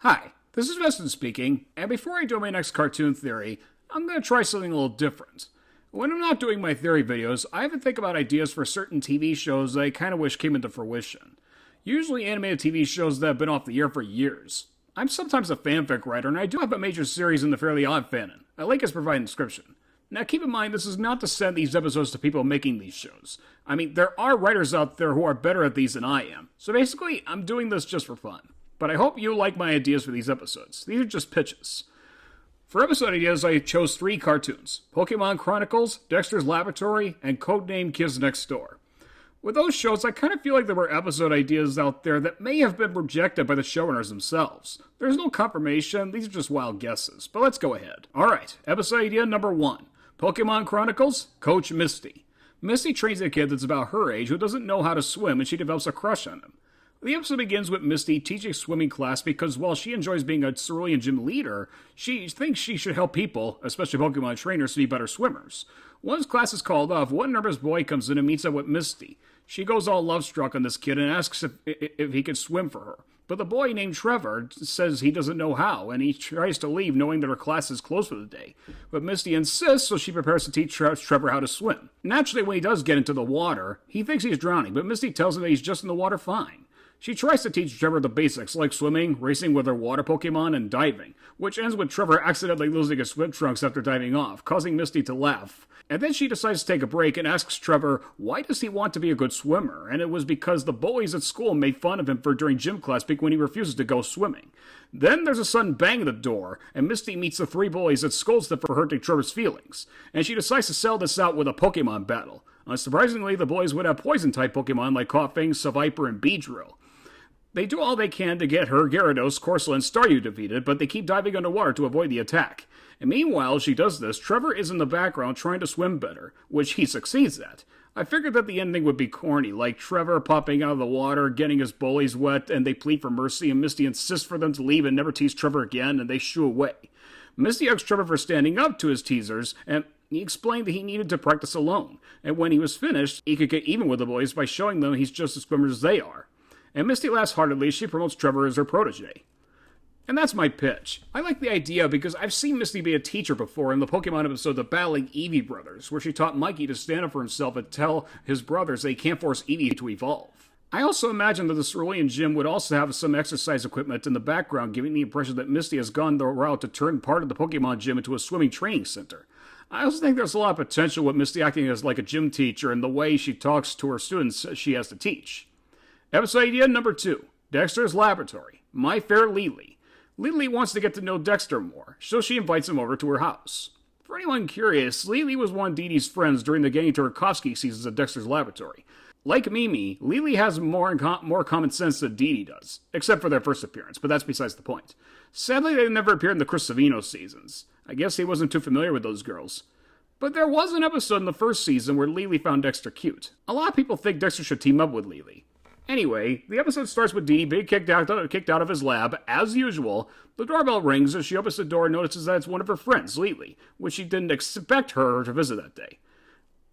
Hi, this is Veston speaking, and before I do my next cartoon theory, I'm going to try something a little different. When I'm not doing my theory videos, I have to think about ideas for certain TV shows that I kind of wish came into fruition. Usually animated TV shows that have been off the air for years. I'm sometimes a fanfic writer, and I do have a major series in the Fairly Odd Fanon. A link is provided in the description. Now keep in mind, this is not to send these episodes to people making these shows. I mean, there are writers out there who are better at these than I am. So basically, I'm doing this just for fun. But I hope you like my ideas for these episodes. These are just pitches. For episode ideas, I chose 3 cartoons: Pokemon Chronicles, Dexter's Laboratory, and Codename Kids Next Door. With those shows, I kind of feel like there were episode ideas out there that may have been rejected by the showrunners themselves. There's no confirmation, these are just wild guesses, but let's go ahead. Alright, episode idea number 1. Pokemon Chronicles, Coach Misty. Misty trains a kid that's about her age who doesn't know how to swim, and she develops a crush on him. The episode begins with Misty teaching swimming class because while she enjoys being a cerulean gym leader, she thinks she should help people, especially Pokemon trainers, to be better swimmers. Once class is called off, one nervous boy comes in and meets up with Misty. She goes all love-struck on this kid and asks if he could swim for her. But the boy named Trevor says he doesn't know how, and he tries to leave knowing that her class is closed for the day. But Misty insists, so she prepares to teach Trevor how to swim. Naturally, when he does get into the water, he thinks he's drowning, but Misty tells him that he's just in the water fine. She tries to teach Trevor the basics, like swimming, racing with her water Pokemon, and diving, which ends with Trevor accidentally losing his swim trunks after diving off, causing Misty to laugh. And then she decides to take a break and asks Trevor why does he want to be a good swimmer, and it was because the bullies at school made fun of him for during gym class when he refuses to go swimming. Then there's a sudden bang at the door, and Misty meets the 3 bullies that scolds them for hurting Trevor's feelings, and she decides to sell this out with a Pokemon battle. Unsurprisingly, the boys would have poison-type Pokemon like Koffing, Seviper, and Beedrill. They do all they can to get her, Gyarados, Corsola, and Staryu defeated, but they keep diving underwater to avoid the attack. And meanwhile, she does this, Trevor is in the background trying to swim better, which he succeeds at. I figured that the ending would be corny, like Trevor popping out of the water, getting his bullies wet, and they plead for mercy, and Misty insists for them to leave and never tease Trevor again, and they shoo away. Misty asks Trevor for standing up to his teasers, and he explained that he needed to practice alone, and when he was finished, he could get even with the boys by showing them he's just as swimmers as they are. And Misty laughs heartedly as she promotes Trevor as her protege. And that's my pitch. I like the idea because I've seen Misty be a teacher before in the Pokemon episode The Battling Eevee Brothers, where she taught Mikey to stand up for himself and tell his brothers they can't force Eevee to evolve. I also imagine that the Cerulean Gym would also have some exercise equipment in the background, giving the impression that Misty has gone the route to turn part of the Pokemon Gym into a swimming training center. I also think there's a lot of potential with Misty acting as like a gym teacher and the way she talks to her students she has to teach. Episode idea number 2, Dexter's Laboratory. My Fair Lily. Lily wants to get to know Dexter more, so she invites him over to her house. For anyone curious, Lily was one of Dee Dee's friends during the Getting Tarkovsky seasons of Dexter's Laboratory. Like Mimi, Lily has more common sense than Dee Dee does, except for their first appearance, but that's besides the point. Sadly, they never appeared in the Chris Savino seasons. I guess he wasn't too familiar with those girls. But there was an episode in the first season where Lily found Dexter cute. A lot of people think Dexter should team up with Lily. Anyway, the episode starts with Dee Dee being kicked out of his lab. As usual, the doorbell rings as she opens the door and notices that it's one of her friends, Lily, which she didn't expect her to visit that day.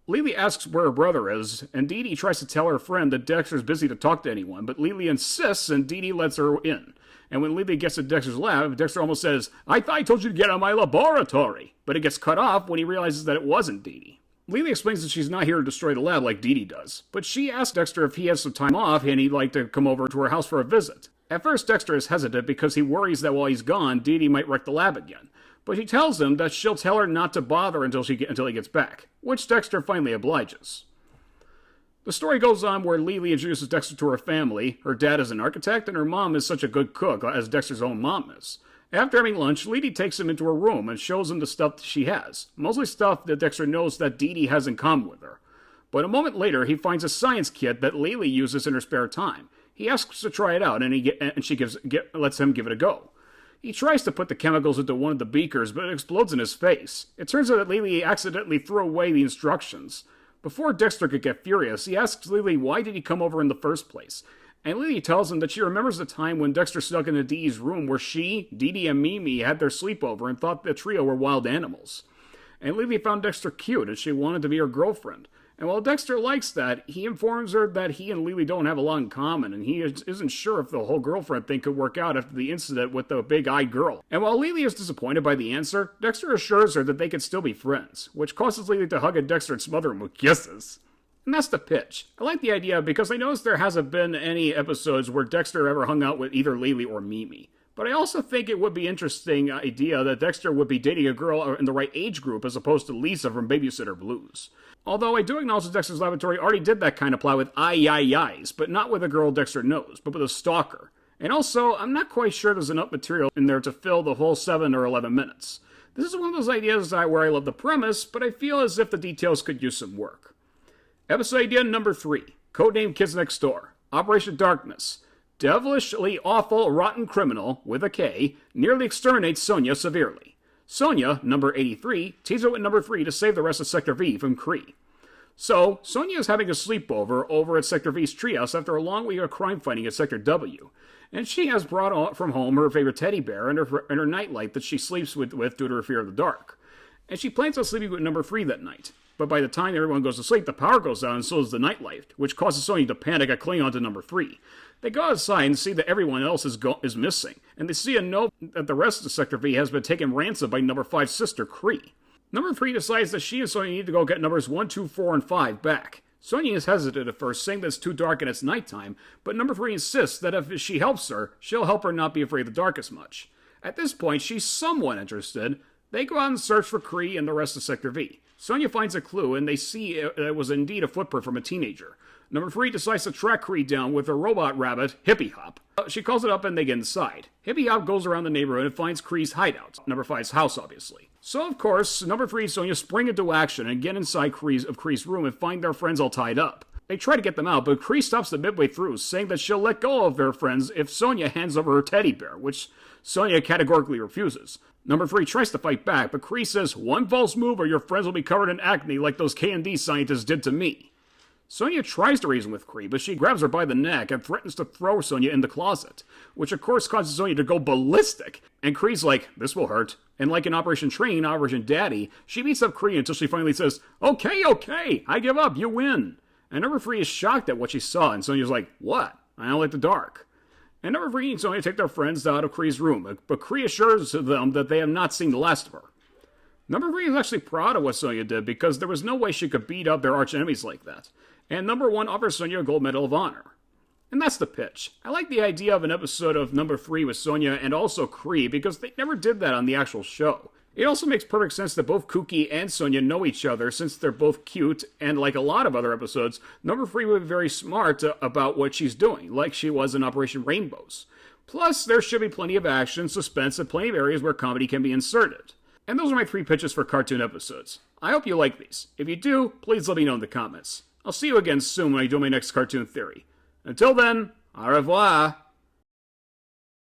Lily asks where her brother is, and Dee Dee tries to tell her friend that Dexter's busy to talk to anyone, but Lily insists and Dee Dee lets her in. And when Lily gets to Dexter's lab, Dexter almost says, I thought I told you to get out of my laboratory, but it gets cut off when he realizes that it wasn't Dee Dee. Lily explains that she's not here to destroy the lab like Dee Dee does, but she asks Dexter if he has some time off and he'd like to come over to her house for a visit. At first, Dexter is hesitant because he worries that while he's gone, Dee Dee might wreck the lab again, but he tells him that she'll tell her not to bother until he gets back, which Dexter finally obliges. The story goes on where Lily introduces Dexter to her family. Her dad is an architect, and her mom is such a good cook, as Dexter's own mom is. After having lunch, Lily takes him into her room and shows him the stuff she has, mostly stuff that Dexter knows that Dee Dee has in common with her. But a moment later, he finds a science kit that Lily uses in her spare time. He asks to try it out, and she lets him give it a go. He tries to put the chemicals into one of the beakers, but it explodes in his face. It turns out that Lily accidentally threw away the instructions. Before Dexter could get furious, he asks Lily why did he come over in the first place. And Lily tells him that she remembers the time when Dexter snuck into Dee Dee's room where she, Dee Dee, and Mimi had their sleepover and thought the trio were wild animals. And Lily found Dexter cute and she wanted to be her girlfriend. And while Dexter likes that, he informs her that he and Lily don't have a lot in common, and he isn't sure if the whole girlfriend thing could work out after the incident with the big-eyed girl. And while Lily is disappointed by the answer, Dexter assures her that they could still be friends, which causes Lily to hug at Dexter and smother him with kisses. And that's the pitch. I like the idea because I noticed there hasn't been any episodes where Dexter ever hung out with either Lily or Mimi. But I also think it would be an interesting idea that Dexter would be dating a girl in the right age group as opposed to Lisa from Babysitter Blues. Although I do acknowledge that Dexter's Laboratory already did that kind of plot with Eyes, but not with a girl Dexter knows, but with a stalker. And also, I'm not quite sure there's enough material in there to fill the whole 7 or 11 minutes. This is one of those ideas where I love the premise, but I feel as if the details could use some work. Episode idea number 3, codename Kids Next Door, Operation Darkness. Devilishly awful rotten criminal, with a K, nearly exterminates Sonia severely. Sonia, number 83, teams up with number 3 to save the rest of Sector V from Kree. So, Sonia is having a sleepover over at Sector V's treehouse after a long week of crime fighting at Sector W, and she has brought from home her favorite teddy bear and her nightlight that she sleeps with due to her fear of the dark. And she plans on sleeping with number 3 that night. But by the time everyone goes to sleep, the power goes out and so does the nightlight, which causes Sonya to panic and cling on to number 3. They go outside and see that everyone else is missing, and they see a note that the rest of Sector V has been taken ransom by number 5's sister, Kree. Number 3 decides that she and Sonya need to go get numbers 1, 2, 4, and 5 back. Sonya is hesitant at first, saying that it's too dark and it's nighttime, but number 3 insists that if she helps her, she'll help her not be afraid of the dark as much. At this point, she's somewhat interested. They go out and search for Kree and the rest of Sector V. Sonya finds a clue, and they see it was indeed a footprint from a teenager. Number 3 decides to track Kree down with her robot rabbit, Hippie Hop. She calls it up and they get inside. Hippie Hop goes around the neighborhood and finds Kree's hideout, number 5's house, obviously. So, of course, number 3 and Sonya spring into action and get inside Kree's room and find their friends all tied up. They try to get them out, but Kree stops them midway through, saying that she'll let go of their friends if Sonya hands over her teddy bear, which Sonya categorically refuses. Number 3 tries to fight back, but Kree says, "One false move or your friends will be covered in acne like those K&D scientists did to me." Sonya tries to reason with Kree, but she grabs her by the neck and threatens to throw Sonya in the closet, which of course causes Sonya to go ballistic. And Kree's like, "This will hurt." And like in Operation Train, Operation Daddy, she beats up Kree until she finally says, Okay, I give up, you win." And number 3 is shocked at what she saw, and Sonya's like, "What? I don't like the dark." And number 3 and Sonya take their friends out of Kree's room, but Kree assures them that they have not seen the last of her. Number 3 is actually proud of what Sonya did because there was no way she could beat up their arch enemies like that. And number 1 offers Sonya a gold medal of honor. And that's the pitch. I like the idea of an episode of number 3 with Sonya and also Kree because they never did that on the actual show. It also makes perfect sense that both Kooky and Sonya know each other since they're both cute, and like a lot of other episodes, number 3 would be very smart about what she's doing, like she was in Operation Rainbows. Plus, there should be plenty of action, suspense, and plenty of areas where comedy can be inserted. And those are my 3 pitches for cartoon episodes. I hope you like these. If you do, please let me know in the comments. I'll see you again soon when I do my next cartoon theory. Until then, au revoir!